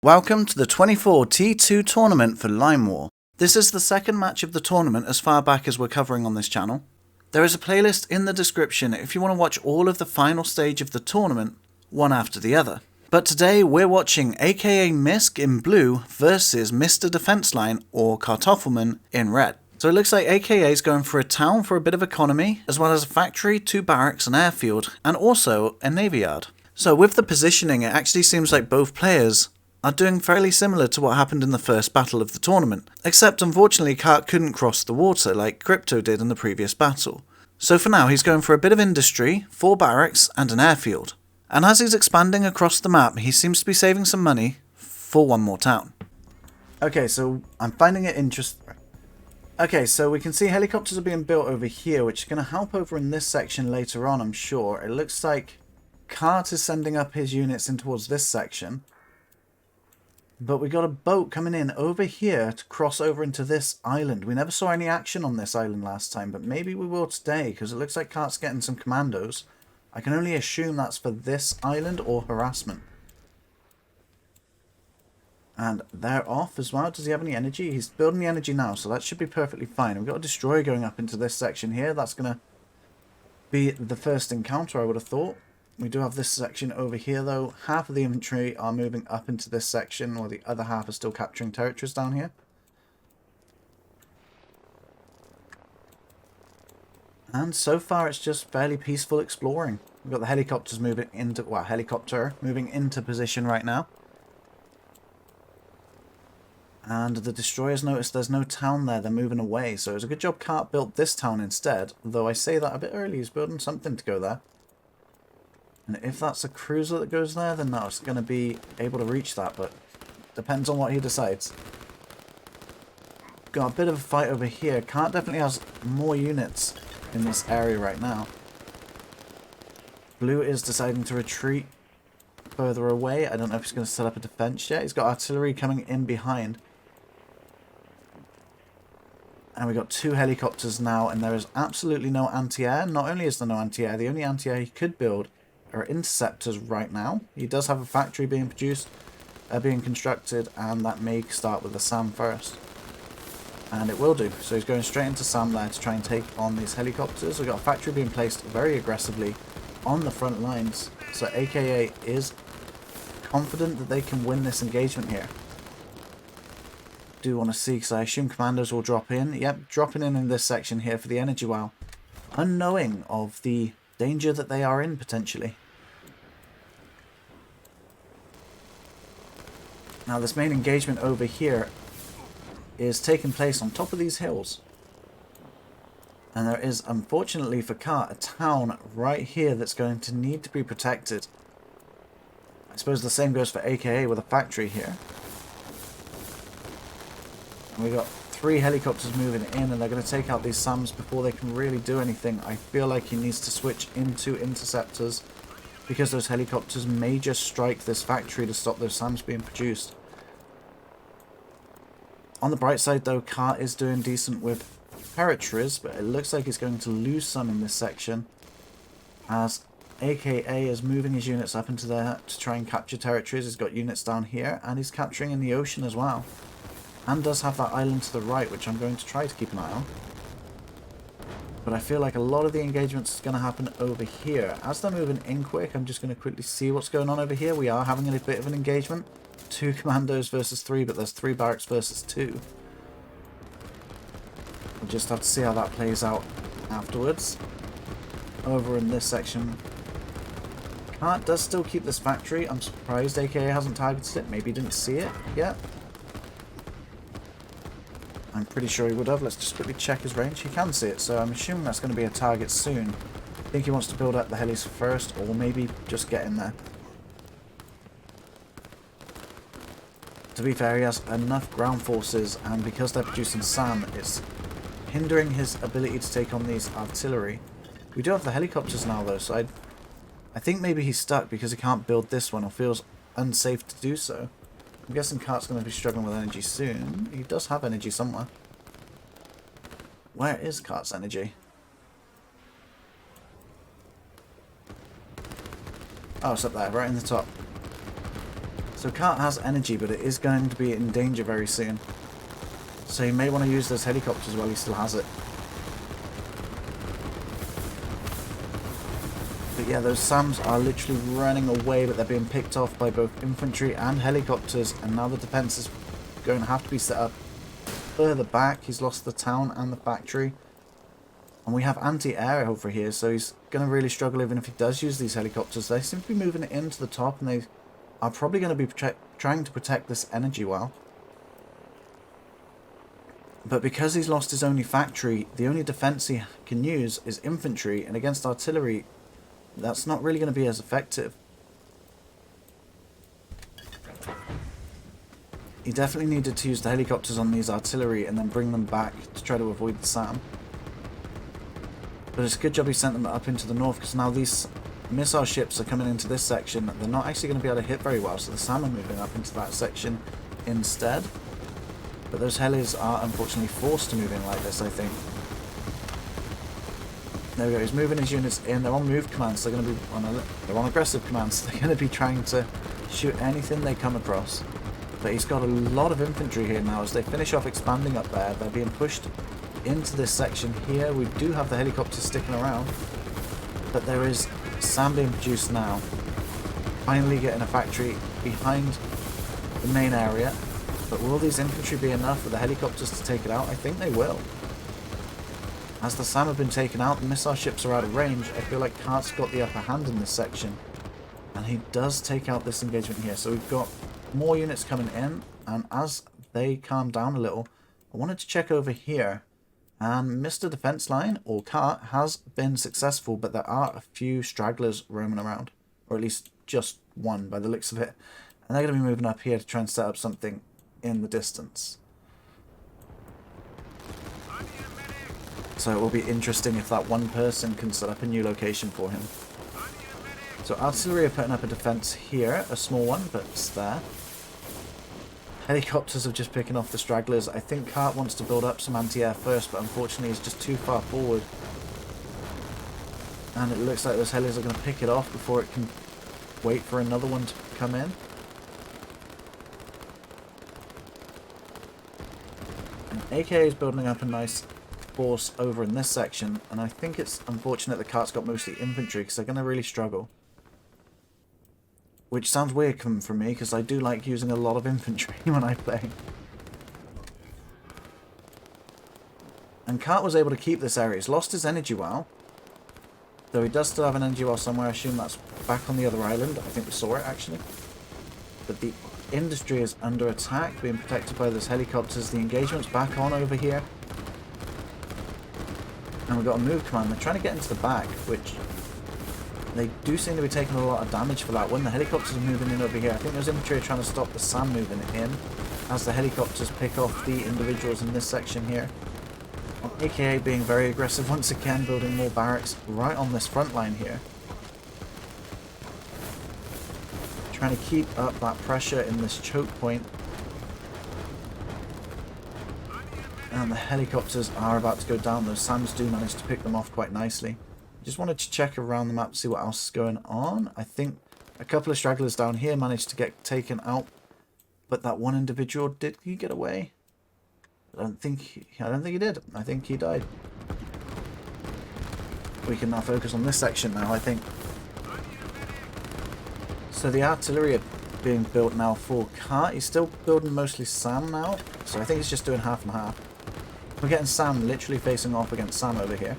Welcome to the 24 T2 tournament for Lime War. This is the second match of the tournament as far back as we're covering on this channel. There is a playlist in the description if you want to watch all of the final stage of the tournament, one after the other. But today we're watching Akamisc in blue versus Mr. Defense Line or Kartoffelman in red. So it looks like AKA is going for a town for a bit of economy, as well as a factory, 2 barracks, an airfield, and also a navy yard. So with the positioning, it actually seems like both players are doing fairly similar to what happened in the first battle of the tournament, except unfortunately Kart couldn't cross the water like Crypto did in the previous battle. So for now he's going for a bit of industry, 4 barracks and an airfield. And as he's expanding across the map, he seems to be saving some money for one more town. Okay, so I'm finding it interesting. Okay, so we can see helicopters are being built over here, which is going to help over in this section later on, I'm sure. It looks like Kart is sending up his units in towards this section. But we got a boat coming in over here to cross over into this island. We never saw any action on this island last time, but maybe we will today, because it looks like Kart's getting some commandos. I can only assume that's for this island or harassment. And they're off as well. Does he have any energy? He's building the energy now, so that should be perfectly fine. We've got a destroyer going up into this section here. That's going to be the first encounter, I would have thought. We do have this section over here, though. Half of the infantry are moving up into this section, while the other half are still capturing territories down here. And so far, it's just fairly peaceful exploring. We've got the helicopters moving into, well, helicopter moving into position right now. And the destroyers notice there's no town there, they're moving away. So it's a good job Kart built this town instead, though I say that a bit early, he's building something to go there. And if that's a cruiser that goes there, then no, it's going to be able to reach that, but depends on what he decides. Got a bit of a fight over here. Kart definitely has more units in this area right now. Blue is deciding to retreat further away. I don't know if he's going to set up a defense yet. He's got artillery coming in behind. And we've got 2 helicopters now, and there is absolutely no anti-air. Not only is there no anti-air, the only anti-air he could build are interceptors right now. He does have a factory being produced, being constructed, and that may start with the SAM first. And it will do. So he's going straight into SAM there to try and take on these helicopters. We've got a factory being placed very aggressively on the front lines. So AKA is confident that they can win this engagement here. Do want to see, because I assume commandos will drop in. Yep, dropping in this section here for the energy wow. Unknowing of the danger that they are in, potentially. Now this main engagement over here is taking place on top of these hills. And there is, unfortunately for Kart, a town right here that's going to need to be protected. I suppose the same goes for AKA with a factory here. And we got 3 helicopters moving in, and they're going to take out these SAMs before they can really do anything. I feel like he needs to switch into interceptors, because those helicopters may just strike this factory to stop those SAMs being produced. On the bright side, though, Kart is doing decent with territories, but it looks like he's going to lose some in this section, as AKA is moving his units up into there to try and capture territories. He's got units down here, and he's capturing in the ocean as well. And does have that island to the right, which I'm going to try to keep an eye on. But I feel like a lot of the engagements is going to happen over here. As they're moving in quick, I'm just going to quickly see what's going on over here. We are having a bit of an engagement. 2 commandos versus 3, but there's 3 barracks versus 2. We'll just have to see how that plays out afterwards. Over in this section, Kart does still keep this factory. I'm surprised AKA hasn't targeted it. Maybe he didn't see it yet. I'm pretty sure he would have. Let's just quickly check his range. He can see it, so I'm assuming that's going to be a target soon. I think he wants to build up the helis first, or maybe just get in there. To be fair, he has enough ground forces, and because they're producing SAM, it's hindering his ability to take on these artillery. We do have the helicopters now, though, so I think maybe he's stuck because he can't build this one, or feels unsafe to do so. I'm guessing Kart's going to be struggling with energy soon. He does have energy somewhere. Where is Kart's energy? Oh, it's up there, right in the top. So Kart has energy, but it is going to be in danger very soon. So you may want to use those helicopters while he still has it. But yeah, those SAMs are literally running away, but they're being picked off by both infantry and helicopters, and now the defense is going to have to be set up further back. He's lost the town and the factory. And we have anti-air over here, so he's going to really struggle even if he does use these helicopters. They seem to be moving it into the top, and they are probably going to be trying to protect this energy well. But because he's lost his only factory, the only defense he can use is infantry, and against artillery, that's not really going to be as effective. He definitely needed to use the helicopters on these artillery and then bring them back to try to avoid the SAM. But it's a good job he sent them up into the north, because now these missile ships are coming into this section. They're not actually going to be able to hit very well, so the SAM are moving up into that section instead. But those helis are unfortunately forced to move in like this, I think. There we go, he's moving his units in. They're on move commands, they're going to be they're on aggressive commands. They're going to be trying to shoot anything they come across. But he's got a lot of infantry here now. As they finish off expanding up there, they're being pushed into this section here. We do have the helicopters sticking around, but there is SAM being produced now. Finally getting a factory behind the main area. But will these infantry be enough for the helicopters to take it out? I think they will. As the SAM have been taken out, the missile ships are out of range. I feel like Kart's got the upper hand in this section. And he does take out this engagement here. So we've got more units coming in. And as they calm down a little, I wanted to check over here. And Mr. Defense Line, or Kart, has been successful. But there are a few stragglers roaming around. Or at least just one by the looks of it. And they're going to be moving up here to try and set up something in the distance. So it will be interesting if that one person can set up a new location for him. So artillery are putting up a defense here, a small one, but it's there. Helicopters are just picking off the stragglers. I think Kart wants to build up some anti-air first, but unfortunately he's just too far forward. And it looks like those helis are going to pick it off before it can wait for another one to come in. And AK is building up a nice force over in this section, and I think it's unfortunate the Kart's got mostly infantry, because they're going to really struggle. Which sounds weird coming from me, because I do like using a lot of infantry when I play. And Kart was able to keep this area. He's lost his energy well, though he does still have an energy well somewhere. I assume that's back on the other island. I think we saw it actually. But the industry is under attack, being protected by those helicopters. The engagement's back on over here. And we've got a move command. They're trying to get into the back, which they do seem to be taking a lot of damage for that. When the helicopters are moving in over here, I think those infantry are trying to stop the SAM moving in as the helicopters pick off the individuals in this section here. AKA being very aggressive once again, building more barracks right on this front line here. Trying to keep up that pressure in this choke point. And the helicopters are about to go down. Those SAMs do manage to pick them off quite nicely. Just wanted to check around the map to see what else is going on. I think a couple of stragglers down here managed to get taken out. But that one individual, did he get away? I don't think he did. I think he died. We can now focus on this section now, I think. So the artillery are being built now for Kart. He's still building mostly SAM now. So I think he's just doing half and half. We're getting SAM literally facing off against SAM over here.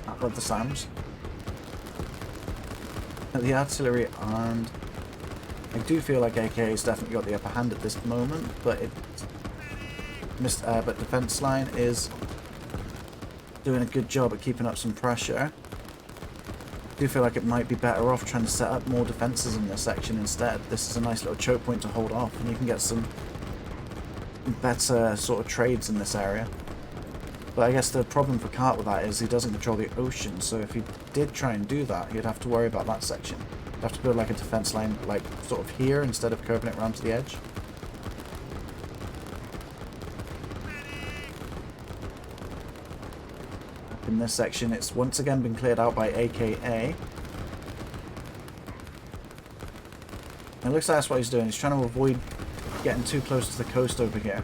Above the SAMs. The artillery armed. I do feel like AK has definitely got the upper hand at this moment, but but defense line is doing a good job at keeping up some pressure. I do feel like it might be better off trying to set up more defenses in this section instead. This is a nice little choke point to hold off, and you can get some better sort of trades in this area. But I guess the problem for Kart with that is he doesn't control the ocean, so if he did try and do that, he'd have to worry about that section. He'd have to build like a defense line, like sort of here, instead of curving it around to the edge. In this section, it's once again been cleared out by AKA. It looks like that's what he's doing. He's trying to avoid getting too close to the coast over here.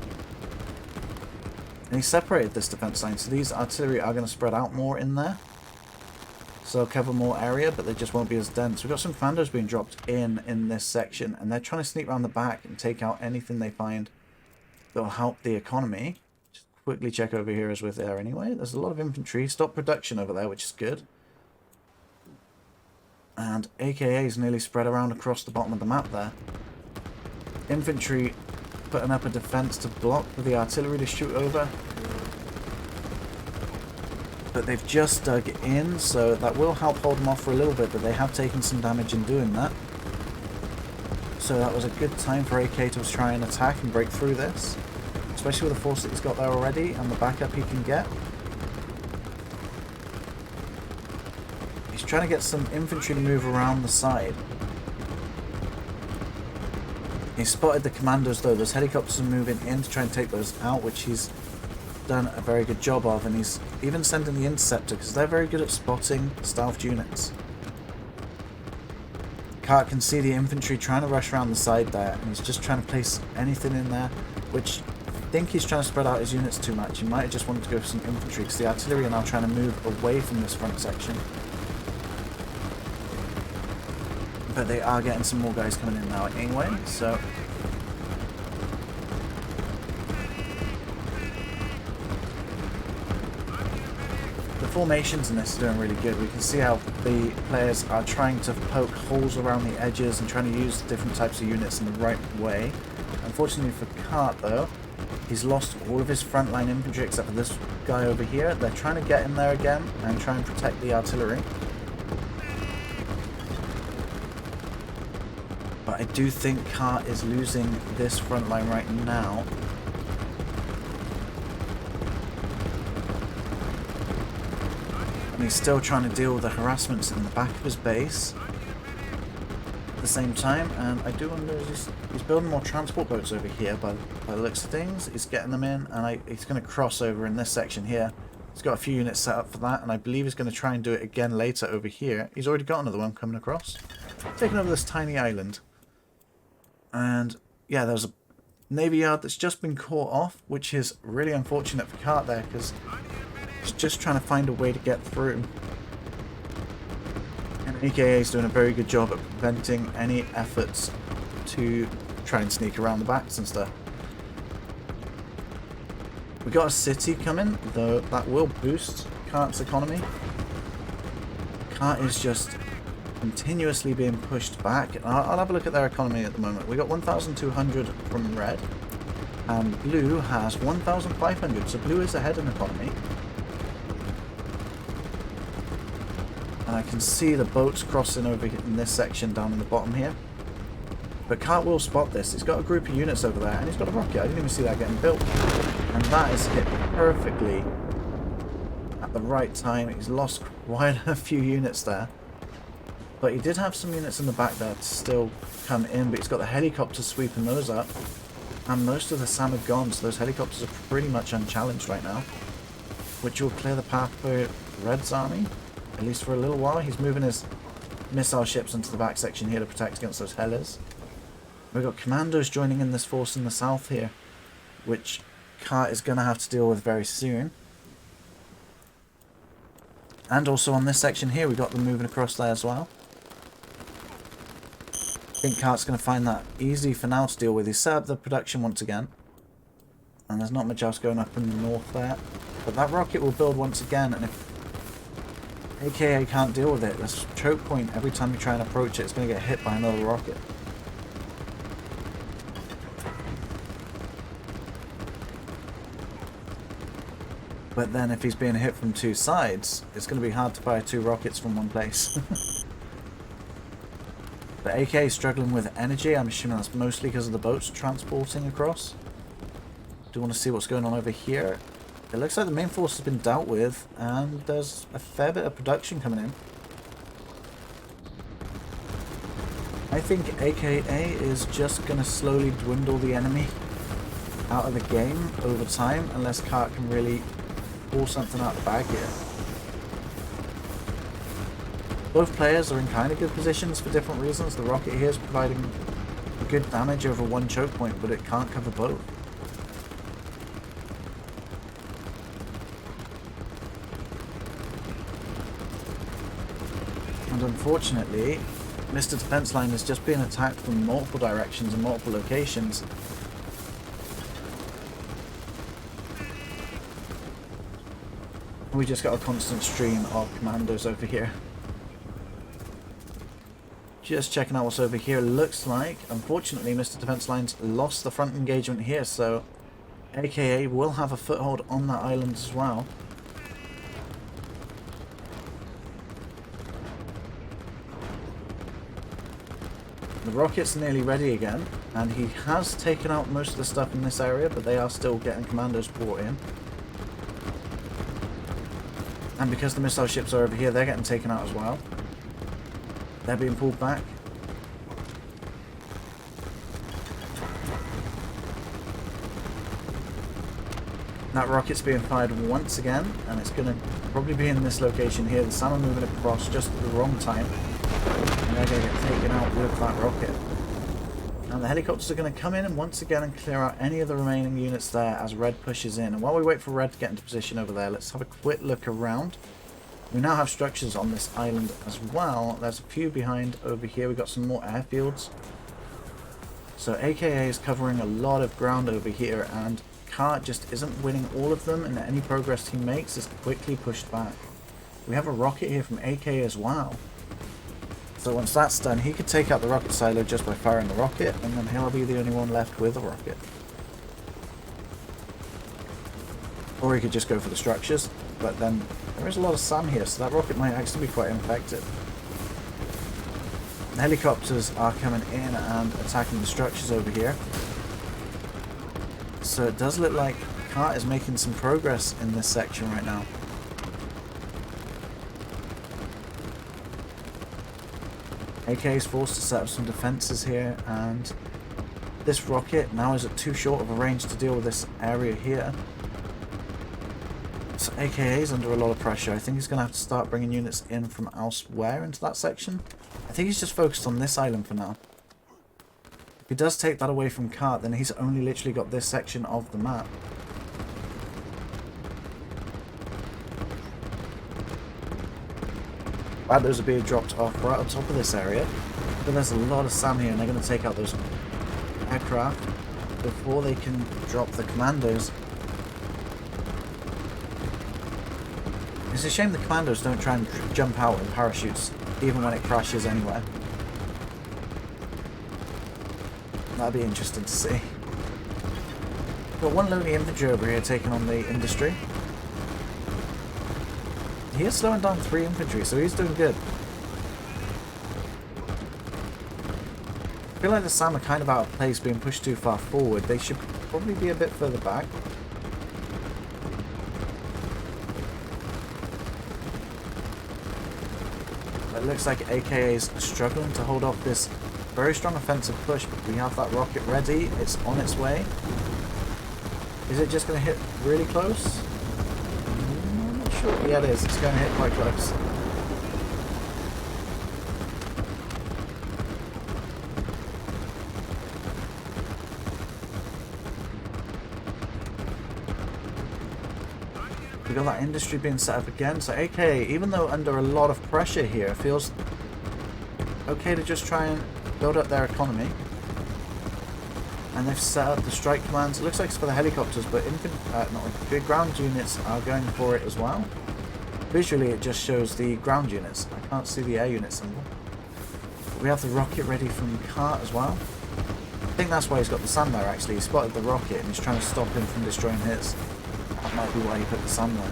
And he separated this defense line, so these artillery are going to spread out more in there. So they'll cover more area, but they just won't be as dense. We've got some commandos being dropped in this section, and they're trying to sneak around the back and take out anything they find that will help the economy. Just quickly check over here as we're there anyway. There's a lot of infantry. Stop production over there, which is good. And AKA's nearly spread around across the bottom of the map there. Infantry putting up a defense to block for the artillery to shoot over. But they've just dug in, so that will help hold them off for a little bit, but they have taken some damage in doing that. So that was a good time for AK to try and attack and break through this, especially with the force that he's got there already and the backup he can get. He's trying to get some infantry to move around the side. He spotted the commandos though. Those helicopters are moving in to try and take those out, which he's done a very good job of, and he's even sending the interceptor because they're very good at spotting stealth units. Kart can see the infantry trying to rush around the side there, and he's just trying to place anything in there, which I think he's trying to spread out his units too much. He might have just wanted to go for some infantry because the artillery are now trying to move away from this front section. But they are getting some more guys coming in now anyway, so the formations in this are doing really good. We can see how the players are trying to poke holes around the edges and trying to use different types of units in the right way. Unfortunately for Kart though, he's lost all of his frontline infantry except for this guy over here. They're trying to get in there again and try and protect the artillery. But I do think Kart is losing this front line right now. And he's still trying to deal with the harassments in the back of his base at the same time. And I do wonder, he's building more transport boats over here by the looks of things. He's getting them in, and he's going to cross over in this section here. He's got a few units set up for that, and I believe he's going to try and do it again later over here. He's already got another one coming across, taking over this tiny island. And yeah, there's a navy yard that's just been caught off, which is really unfortunate for Kart there because he's just trying to find a way to get through. And AKA is doing a very good job at preventing any efforts to try and sneak around the backs and stuff. We got a city coming, though that will boost Kart's economy. Kart is just continuously being pushed back. I'll have a look at their economy at the moment. We got 1,200 from red, and blue has 1,500. So blue is ahead in economy. And I can see the boats crossing over in this section down in the bottom here. But Kart will spot this. He's got a group of units over there, and he's got a rocket. I didn't even see that getting built. And that is hit perfectly at the right time. He's lost quite a few units there. But he did have some units in the back there to still come in, but he's got the helicopters sweeping those up. And most of the SAM are gone, so those helicopters are pretty much unchallenged right now. Which will clear the path for Red's army, at least for a little while. He's moving his missile ships into the back section here to protect against those hellers. We've got commandos joining in this force in the south here, which Kart is going to have to deal with very soon. And also on this section here, we've got them moving across there as well. I think Kart's going to find that easy for now to deal with. He's set up the production once again. And there's not much else going up in the north there. But that rocket will build once again, and if AKA can't deal with it, this choke point, every time you try and approach it, it's going to get hit by another rocket. But then if he's being hit from two sides, it's going to be hard to fire two rockets from one place. But AK is struggling with energy. I'm assuming that's mostly because of the boats transporting across. Do want to see what's going on over here. It looks like the main force has been dealt with, and there's a fair bit of production coming in. I think AKA is just going to slowly dwindle the enemy out of the game over time, unless Kart can really pull something out of the bag here. Both players are in kind of good positions for different reasons. The rocket here is providing good damage over one choke point, but it can't cover both. And unfortunately, Mr. Defense Line is just being attacked from multiple directions and multiple locations. We just got a constant stream of commandos over here. Just checking out what's over here. Looks like, unfortunately, Mr. Defense Line's lost the front engagement here, so AKA will have a foothold on that island as well. The rocket's nearly ready again, and he has taken out most of the stuff in this area, but they are still getting commandos brought in. And because the missile ships are over here, they're getting taken out as well. They're being pulled back. That rocket's being fired once again, and it's going to probably be in this location here. The SAM are moving across just at the wrong time, and they're going to get taken out with that rocket. And the helicopters are going to come in and once again and clear out any of the remaining units there as Red pushes in. And while we wait for Red to get into position over there, let's have a quick look around. We now have structures on this island as well. There's a few behind over here. We've got some more airfields. So AKA is covering a lot of ground over here, and Kart just isn't winning all of them, and any progress he makes is quickly pushed back. We have a rocket here from AK as well. So once that's done, he could take out the rocket silo just by firing the rocket, and then he'll be the only one left with a rocket. Or he could just go for the structures, but then there is a lot of SAM here, so that rocket might actually be quite ineffective. The helicopters are coming in and attacking the structures over here. So it does look like Kart is making some progress in this section right now. AK is forced to set up some defenses here, and this rocket now is at too short of a range to deal with this area here. So AKA is under a lot of pressure. I think he's going to have to start bringing units in from elsewhere into that section. I think he's just focused on this island for now. If he does take that away from Kart, then he's only literally got this section of the map. Those are being dropped off right on top of this area, but there's a lot of SAM here, and they're going to take out those aircraft before they can drop the commandos. It's a shame the commandos don't try and jump out in parachutes, even when it crashes anywhere. That'd be interesting to see. Got one lonely infantry over here taking on the industry. He is slowing down 3 infantry, so he's doing good. I feel like the SAM are kind of out of place, being pushed too far forward. They should probably be a bit further back. It looks like AKA is struggling to hold off this very strong offensive push, but we have that rocket ready. It's on its way. Is it just going to hit really close? I'm not sure. Yeah, it is. It's going to hit quite close. We got that industry being set up again, so AKA, even though under a lot of pressure here, feels okay to just try and build up their economy. And they've set up the strike commands. It looks like it's for the helicopters, but the ground units are going for it as well. Visually, it just shows the ground units. I can't see the air unit symbol. But we have the rocket ready from Kart as well. I think that's why he's got the SAM there, actually. He spotted the rocket and he's trying to stop him from destroying his. That might be why he put the SAM there.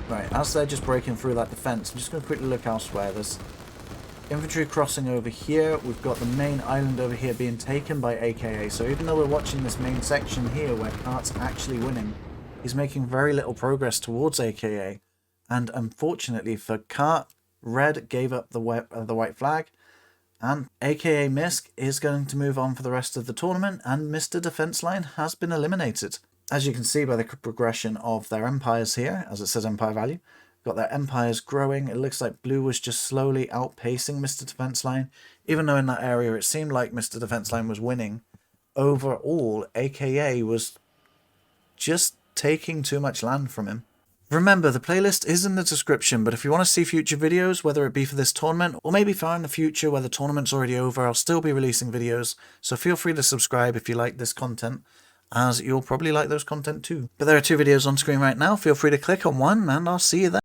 Right, as they're just breaking through that defense, I'm just going to quickly look elsewhere. There's infantry crossing over here. We've got the main island over here being taken by AKA. So even though we're watching this main section here where Kart's actually winning, he's making very little progress towards AKA. And unfortunately for Kart, Red gave up the white flag. And AKA Misc is going to move on for the rest of the tournament, and Mr. Defense Line has been eliminated. As you can see by the progression of their empires here, as it says empire value, got their empires growing. It looks like blue was just slowly outpacing Mr. Defense Line, even though in that area it seemed like Mr. Defense Line was winning. Overall, AKA was just taking too much land from him. Remember, the playlist is in the description, but if you want to see future videos, whether it be for this tournament, or maybe far in the future where the tournament's already over, I'll still be releasing videos, so feel free to subscribe if you like this content, as you'll probably like those content too. But there are 2 videos on screen right now, feel free to click on one, and I'll see you there.